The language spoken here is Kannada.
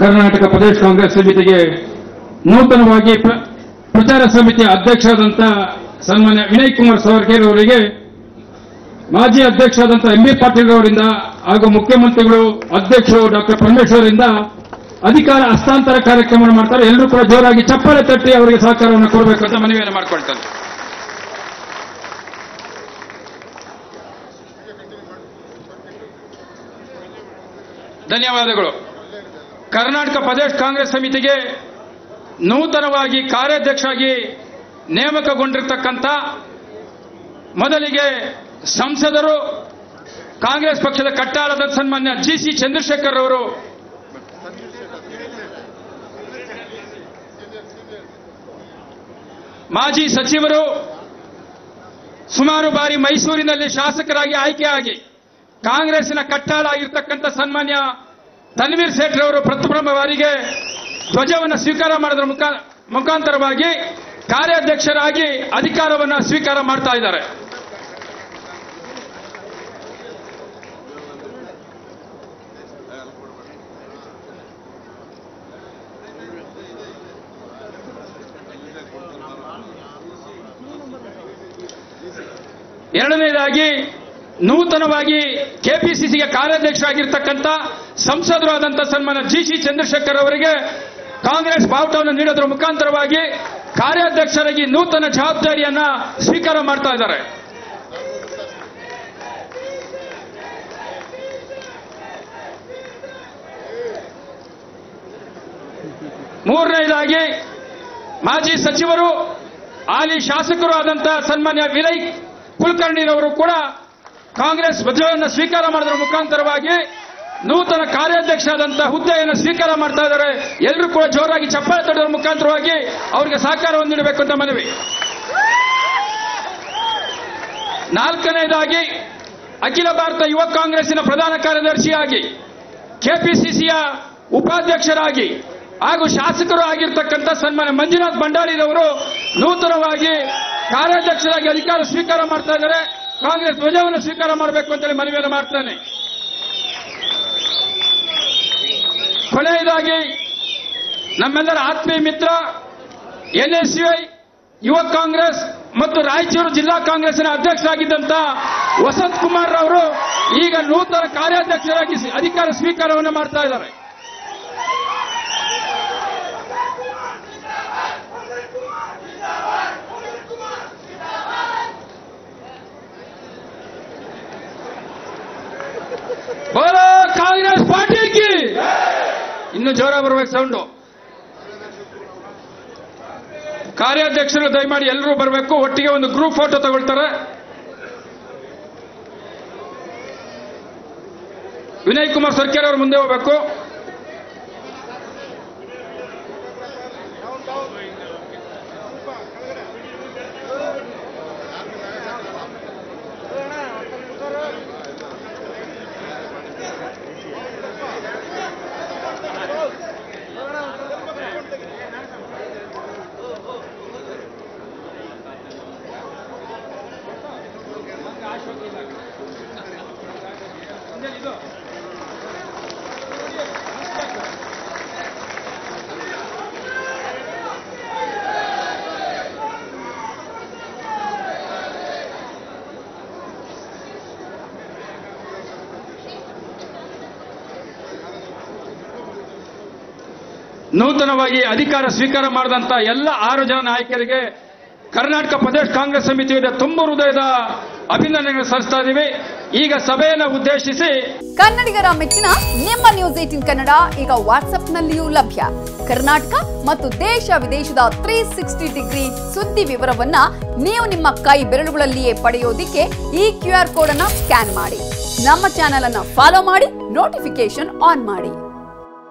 ಕರ್ನಾಟಕ ಪ್ರದೇಶ ಕಾಂಗ್ರೆಸ್ ಸಮಿತಿಗೆ ನೂತನವಾಗಿ ಪ್ರಚಾರ ಸಮಿತಿಯ ಅಧ್ಯಕ್ಷರಾದಂಥ ಸನ್ಮಾನ್ಯ ವಿನಯ್ ಕುಮಾರ್ ಸವರ್ಕೇರ್ ಅವರಿಗೆ ಮಾಜಿ ಅಧ್ಯಕ್ಷರಾದಂಥ ಎಂ ಬಿ ಪಾಟೀಲ್ ಅವರಿಂದ ಹಾಗೂ ಮುಖ್ಯಮಂತ್ರಿಗಳು ಅಧ್ಯಕ್ಷರು ಡಾಕ್ಟರ್ ಪರಮೇಶ್ವರ್ ಅವರಿಂದ ಅಧಿಕಾರ ಹಸ್ತಾಂತರ ಕಾರ್ಯಕ್ರಮವನ್ನು ಮಾಡ್ತಾರೆ. ಎಲ್ಲರೂ ಕೂಡ ಜೋರಾಗಿ ಚಪ್ಪಾಳೆ ತಟ್ಟಿ ಅವರಿಗೆ ಸಹಕಾರವನ್ನು ಕೊಡಬೇಕು ಅಂತ ಮನವಿಯನ್ನು ಮಾಡಿಕೊಳ್ತಾರೆ. ಧನ್ಯವಾದಗಳು. ಕರ್ನಾಟಕ ಪ್ರದೇಶ ಕಾಂಗ್ರೆಸ್ ಸಮಿತಿಗೆ ನೂತನವಾಗಿ ಕಾರ್ಯಾಧ್ಯಕ್ಷರಾಗಿ ನೇಮಕಗೊಂಡಿರತಕ್ಕಂಥ ಮೊದಲಿಗೆ ಸಂಸದರು ಕಾಂಗ್ರೆಸ್ ಪಕ್ಷದ ಕಟ್ಟಾಳದ ಸನ್ಮಾನ್ಯ ಜಿಸಿ ಚಂದ್ರಶೇಖರ್ ಅವರು, ಮಾಜಿ ಸಚಿವರು, ಸುಮಾರು ಬಾರಿ ಮೈಸೂರಿನಲ್ಲಿ ಶಾಸಕರಾಗಿ ಆಯ್ಕೆಯಾಗಿ ಕಾಂಗ್ರೆಸ್ಸಿನ ಕಟ್ಟಾಳ ಆಗಿರ್ತಕ್ಕಂಥ ಸನ್ಮಾನ್ಯ ತನ್ವೀರ್ ಸೇಠ್ ಅವರು ಪ್ರಥಮ ಬಾರಿಗೆ ಧ್ವಜವನ್ನು ಸ್ವೀಕಾರ ಮಾಡೋದ್ರ ಮುಖಾಂತರವಾಗಿ ಕಾರ್ಯಾಧ್ಯಕ್ಷರಾಗಿ ಅಧಿಕಾರವನ್ನು ಸ್ವೀಕಾರ ಮಾಡ್ತಾ ಇದ್ದಾರೆ. ಎರಡನೇದಾಗಿ ನೂತನವಾಗಿ ಕೆಪಿಸಿಸಿಗೆ ಕಾರ್ಯಾಧ್ಯಕ್ಷರಾಗಿರ್ತಕ್ಕಂಥ ಸಂಸದರಾದಂಥ ಸನ್ಮಾನ್ಯ ಜಿಸಿ ಚಂದ್ರಶೇಖರ್ ಅವರಿಗೆ ಕಾಂಗ್ರೆಸ್ ಬಾವುಟವನ್ನು ನೀಡೋದ್ರ ಮುಖಾಂತರವಾಗಿ ಕಾರ್ಯಾಧ್ಯಕ್ಷರಾಗಿ ನೂತನ ಜವಾಬ್ದಾರಿಯನ್ನ ಸ್ವೀಕಾರ ಮಾಡ್ತಾ ಇದ್ದಾರೆ. ಮೂರನೇದಾಗಿ ಮಾಜಿ ಸಚಿವರು ಹಾಲಿ ಶಾಸಕರು ಆದಂತಹ ಸನ್ಮಾನ್ಯ ವಿನಯ್ ಕುಲಕರ್ಣಿರವರು ಕೂಡ ಕಾಂಗ್ರೆಸ್ ಧ್ವಜವನ್ನು ಸ್ವೀಕಾರ ಮಾಡೋದ್ರ ಮುಖಾಂತರವಾಗಿ ನೂತನ ಕಾರ್ಯಾಧ್ಯಕ್ಷರಾದಂತಹ ಹುದ್ದೆಯನ್ನು ಸ್ವೀಕಾರ ಮಾಡ್ತಾ ಇದ್ದಾರೆ. ಎಲ್ಲರೂ ಕೂಡ ಜೋರಾಗಿ ಚಪ್ಪಾಳೆ ತಟ್ಟೋದ್ರ ಮುಖಾಂತರವಾಗಿ ಅವರಿಗೆ ಸಹಕಾರವನ್ನು ನೀಡಬೇಕು ಅಂತ ಮನವಿ. ನಾಲ್ಕನೇದಾಗಿ ಅಖಿಲ ಭಾರತ ಯುವ ಕಾಂಗ್ರೆಸ್ಸಿನ ಪ್ರಧಾನ ಕಾರ್ಯದರ್ಶಿಯಾಗಿ ಕೆಪಿಸಿಸಿಯ ಉಪಾಧ್ಯಕ್ಷರಾಗಿ ಹಾಗೂ ಶಾಸಕರು ಆಗಿರ್ತಕ್ಕಂಥ ಸನ್ಮಾನ್ಯ ಮಂಜುನಾಥ್ ಭಂಡಾರಿರವರು ನೂತನವಾಗಿ ಕಾರ್ಯಾಧ್ಯಕ್ಷರಾಗಿ ಅಧಿಕಾರ ಸ್ವೀಕಾರ ಮಾಡ್ತಾ ಇದ್ದಾರೆ. ಕಾಂಗ್ರೆಸ್ ಧ್ವಜವನ್ನು ಸ್ವೀಕಾರ ಮಾಡಬೇಕು ಅಂತೇಳಿ ಮನವಿಯನ್ನು ಮಾಡ್ತಾನೆ. ಕೊನೆಯದಾಗಿ ನಮ್ಮೆಲ್ಲರ ಆತ್ಮೀಯ ಮಿತ್ರ ಎನ್ಎಸ್ಯುಐ ಯುವ ಕಾಂಗ್ರೆಸ್ ಮತ್ತು ರಾಯಚೂರು ಜಿಲ್ಲಾ ಕಾಂಗ್ರೆಸ್ನ ಅಧ್ಯಕ್ಷರಾಗಿದ್ದಂತ ವಸಂತ್ ಕುಮಾರ್ ಅವರು ಈಗ ನೂತನ ಕಾರ್ಯಾಧ್ಯಕ್ಷರಾಗಿ ಅಧಿಕಾರ ಸ್ವೀಕಾರವನ್ನು ಮಾಡ್ತಾ ಇದ್ದಾರೆ. ಕಾಂಗ್ರೆಸ್ ಪಾರ್ಟಿಗೆ ಇನ್ನು ಜೋರ ಬರಬೇಕು ಸೌಂಡು. ಕಾರ್ಯಾಧ್ಯಕ್ಷರು ದಯಮಾಡಿ ಎಲ್ಲರೂ ಬರಬೇಕು. ಒಟ್ಟಿಗೆ ಒಂದು ಗ್ರೂಪ್ ಫೋಟೋ ತಗೊಳ್ತಾರೆ. ವಿನಯ್ ಕುಮಾರ್ ಸರ್ಕೇರ್ ಅವರು ಮುಂದೆ ಹೋಗಬೇಕು. ನೂತನವಾಗಿ ಅಧಿಕಾರ ಸ್ವೀಕಾರ ಮಾಡಿದಂತ ಎಲ್ಲ 6 ಜನ ನಾಯಕರಿಗೆ ಕರ್ನಾಟಕ ಪ್ರದೇಶ ಕಾಂಗ್ರೆಸ್ ಸಮಿತಿಯಿಂದ ತುಂಬ ಹೃದಯದ ಅಭಿನಂದನೆಗಳನ್ನು ಸಲ್ಲಿಸ್ತಾ ಇದ್ದೀವಿ. ಈಗ ಸಭೆಯನ್ನು ಉದ್ದೇಶಿಸಿ ಕನ್ನಡಿಗರ ಮೆಚ್ಚಿನ ನಿಮ್ಮ ನ್ಯೂಸ್ 18 ಕನ್ನಡ ಈಗ ವಾಟ್ಸ್ಆಪ್ನಲ್ಲಿಯೂ ಲಭ್ಯ. ಕರ್ನಾಟಕ ಮತ್ತು ದೇಶ ವಿದೇಶದ 360 ಡಿಗ್ರಿ ಸುದ್ದಿ ವಿವರವನ್ನ ನೀವು ನಿಮ್ಮ ಕೈ ಬೆರಳುಗಳಲ್ಲಿಯೇ ಪಡೆಯೋದಿಕ್ಕೆ ಈ QR ಕೋಡ್ ಅನ್ನು ಸ್ಕ್ಯಾನ್ ಮಾಡಿ. ನಮ್ಮ ಚಾನೆಲ್ ಅನ್ನು ಫಾಲೋ ಮಾಡಿ, ನೋಟಿಫಿಕೇಶನ್ ಆನ್ ಮಾಡಿ.